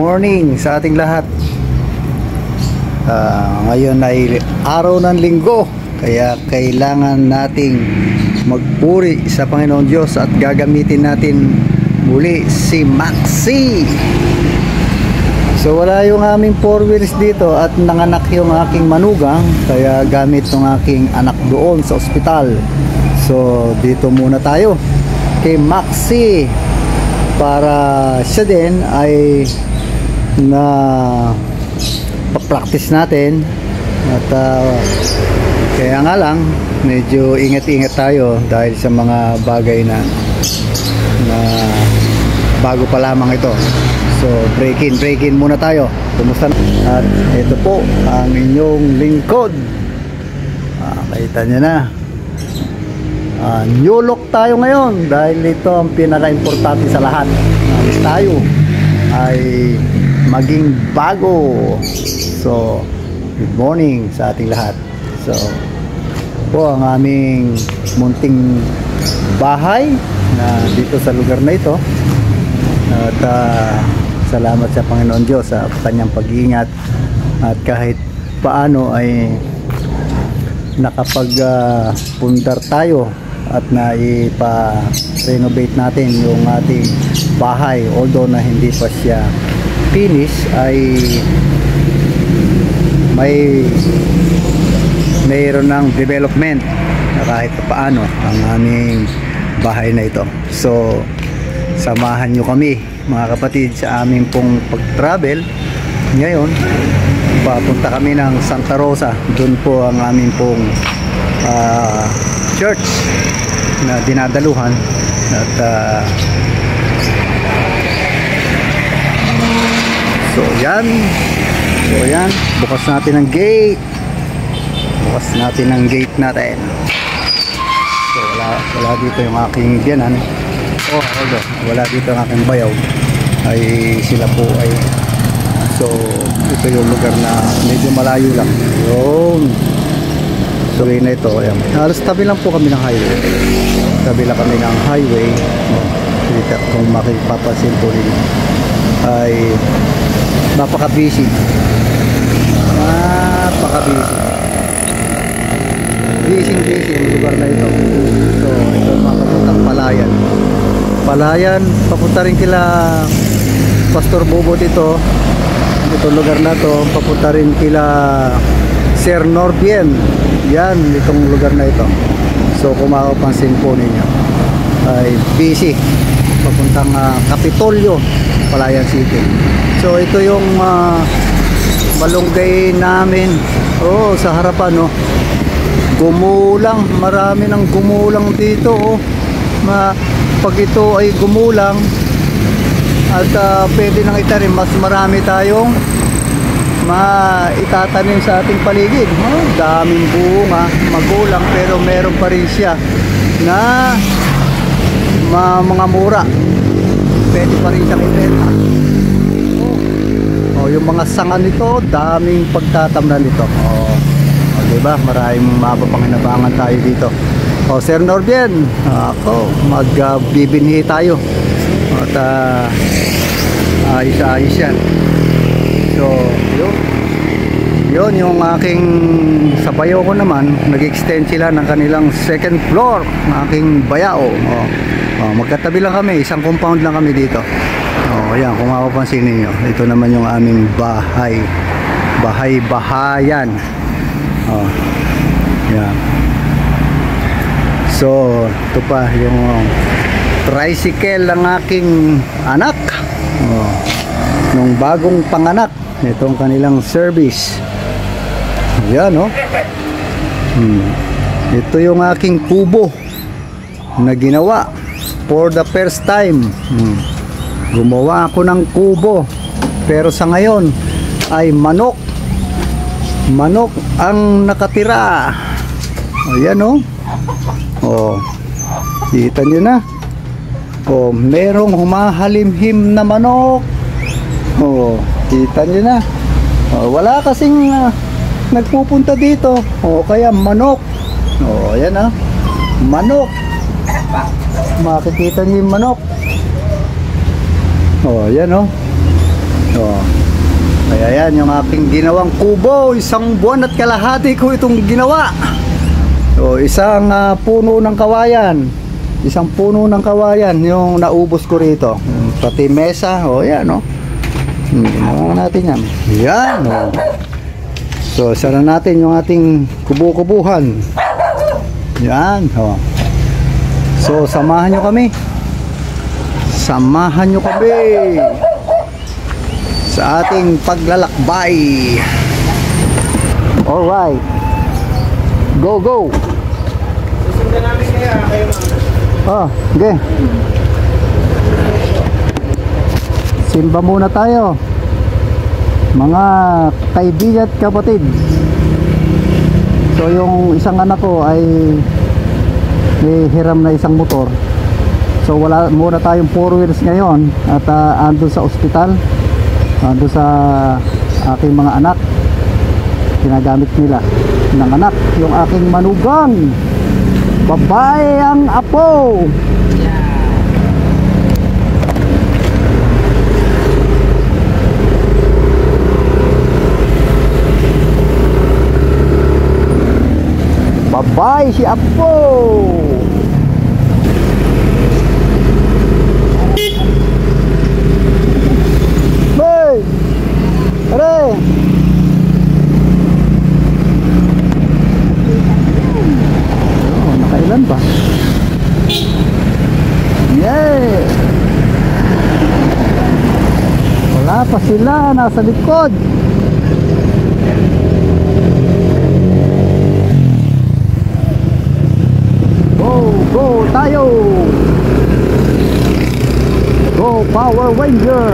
morning sa ating lahat. Ngayon ay araw ng linggo, kaya kailangan nating magpuri sa Panginoon Diyos at gagamitin natin muli si Maxi. So wala yung aming 4 wheels dito at nanganak yung aking manugang, kaya gamit ng aking anak doon sa ospital. So dito muna tayo kay Maxi para siya din ay na pa-practice natin. At kaya nga lang medyo ingat-ingat tayo dahil sa mga bagay na bago pa lamang ito. So break in muna tayo. Kumusta na? At ito po ang inyong lingkod. Kita nyo na, new look tayo ngayon dahil ito ang pinaka-importante sa lahat. Alis tayo ay maging bago. So good morning sa ating lahat. So po ang aming munting bahay na dito sa lugar na ito. At salamat sa Panginoon Diyos sa kanyang pag-iingat at kahit paano ay nakapag-pundar tayo at naipa-renovate natin yung ating bahay. Although na hindi pa siya finish, ay mayroon ng development na kahit paano ang aming bahay na ito. So samahan nyo kami mga kapatid sa aming pong pag-travel ngayon. Papunta kami ng Santa Rosa. Doon po ang aming pong church na dinadaluhan. At so yan, bukas natin ang gate. So wala dito yung aking biyanan. Wala dito ang aking bayaw. Ay sila po ay so ito yung lugar na medyo malayo lang. Yun. So na ito, ayan. Halos tabi lang po kami ng highway. Dito kung makipapasin po rin ay napaka-busy. Busy yung lugar na ito. So ito makapuntang Palayan, papunta rin kila Pastor Bobo dito. Ito lugar na to, papunta rin kila Sir Norbien. Yan, itong lugar na ito. So kung makapansin po ninyo ay busy. Papuntang Kapitolyo, Palayan City. So ito yung malunggay namin. Sa harapan, gumulang, marami ng gumulang dito. Pag ito ay gumulang at pwede nang itanim, mas marami tayong maitatanim sa ating paligid. Daming bunga, magulang, pero meron pa rin siya na mga mura. Pwede pa rin siyang ibenta. Yung mga sanga nito, daming pagtatamnan nito. Diba? Maraming mapapanginabangan tayo dito. Sir Norbien, ako magbibinhi tayo at ayos yan. So yun yung aking sabayo ko naman, nag-extend sila ng kanilang second floor ng aking bayao. Magkatabi lang kami, isang compound lang kami dito. Ayan, kung mapapansin ninyo, ito naman yung aming bahay-bahayan. Yan. So ito pa yung tricycle ng aking anak, nung bagong panganak. Itong kanilang service. Yan, ito yung aking kubo na ginawa for the first time. Gumawa ako ng kubo, pero sa ngayon ay manok ang nakatira. Ayan, kita nyo na. Merong humahalimhim na manok. Kita nyo na. Wala kasing nagpupunta dito. Kaya manok. Ayan, manok. Makikita nyo yung manok. Ayan, Kaya yan yung aking ginawang kubo. Isang buwan at kalahati ko itong ginawa. So isang puno ng kawayan. Isang puno ng kawayan yung naubos ko rito. Pati mesa. O yan o. Ginawa natin yan. Yan o. So sara natin yung ating kubo-kubuhan. Yan o. So samahan nyo kami. Samahan nyo kami sa ating paglalakbay. Alright. Go, go. Susundan namin kayo Okay. Simba muna tayo, mga kaibigan at kapatid. So yung isang anak ko ay may hiram na isang motor. So wala muna tayong 4 wheels ngayon. At andun sa ospital, andun sa aking mga anak. Ginagamit nila ng anak yung aking manugang. Babae ang apo. Babae si apo. Hey! Are! Nakailan ba? Yeah! Wala pa sila, nasa likod. Go, go tayo! Go Power Ranger!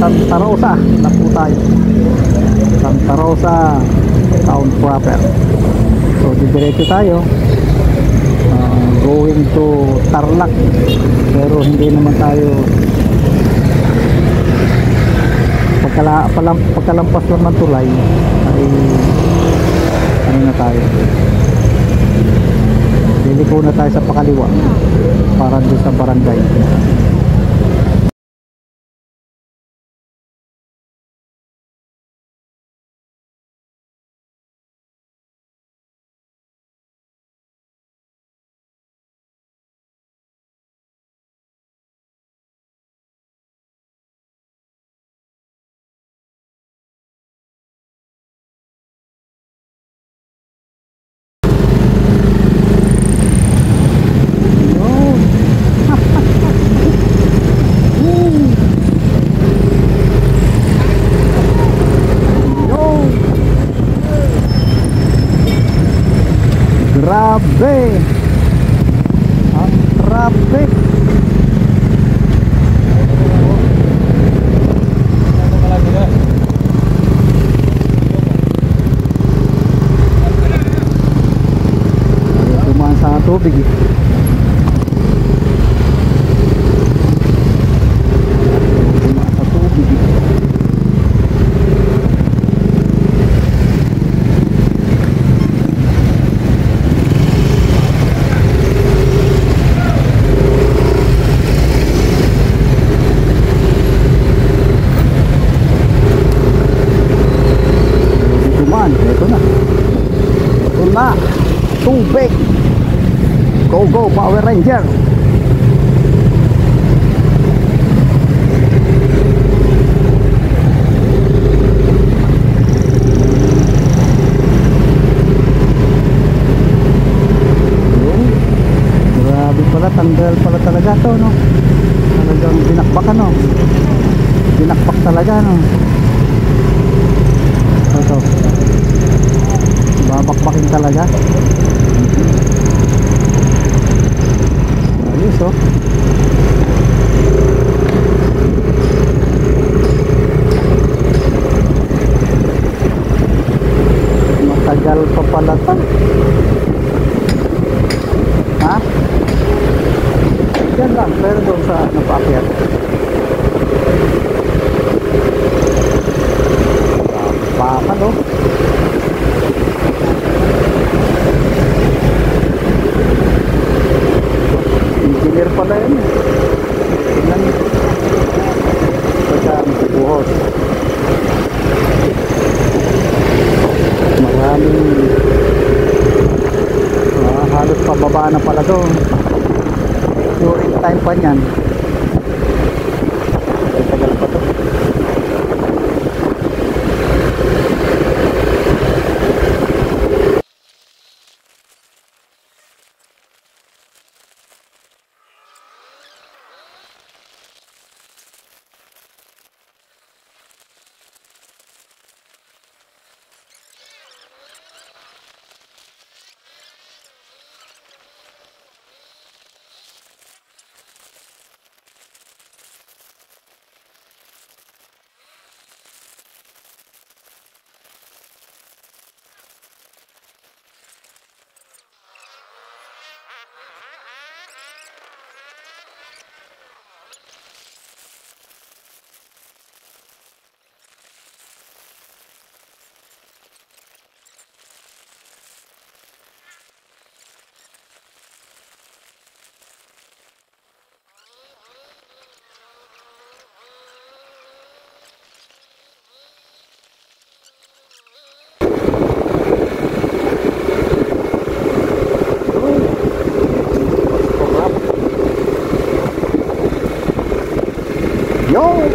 Santa Rosa na po tayo. Santa Rosa town proper. So didiretso tayo going to Tarlac, pero hindi naman tayo pagkalampas lang ng tulay ay ano na tayo, liliko na tayo sa pakaliwa para doon sa barangay. Grabe ang traffic. Dumaan sa tubig eh. Dumaan sa tubig eh. Ito na tubig. Go go Power Ranger. Grabe pala, tanggal pala talaga to, no? Talagang binakbakan, no? Binakbak talaga, no? Ito babakbakin talaga. Ayos, oh. Matagal pa pala to. Ha? Yan lang, pero doon sa napaakyat. Bakal, oh. Engineer pala yun. Tingnan nyo. Pagka buhos. Maraming halos pababa na pala doon. During time pa niyan. Tagal pa to. Yo!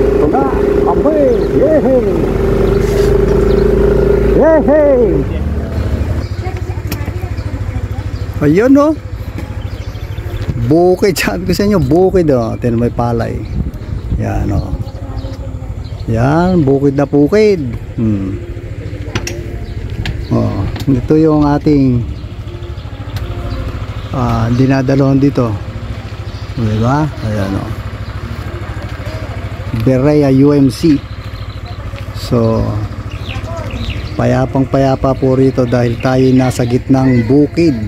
Ito na! Amoy! Yehey! Yehey! Ayun, no? Bukid. Sabi ko sa inyo, bukid, oh. Tignan, may palay. Yan, oh. Yan, bukid na bukid. Oh, ito yung ating dinadalon dito. Diba? Ayan, o. Berea UMC. So payapang payapa po rito dahil tayo nasa gitnang bukid.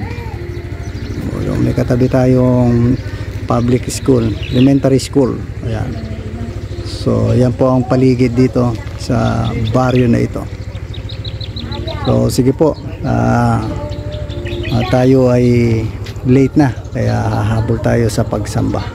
May katabi tayong public school, elementary school. Ayan. So yan po ang paligid dito sa baryo na ito. So sige po, tayo ay late na, kaya hahabol tayo sa pagsamba.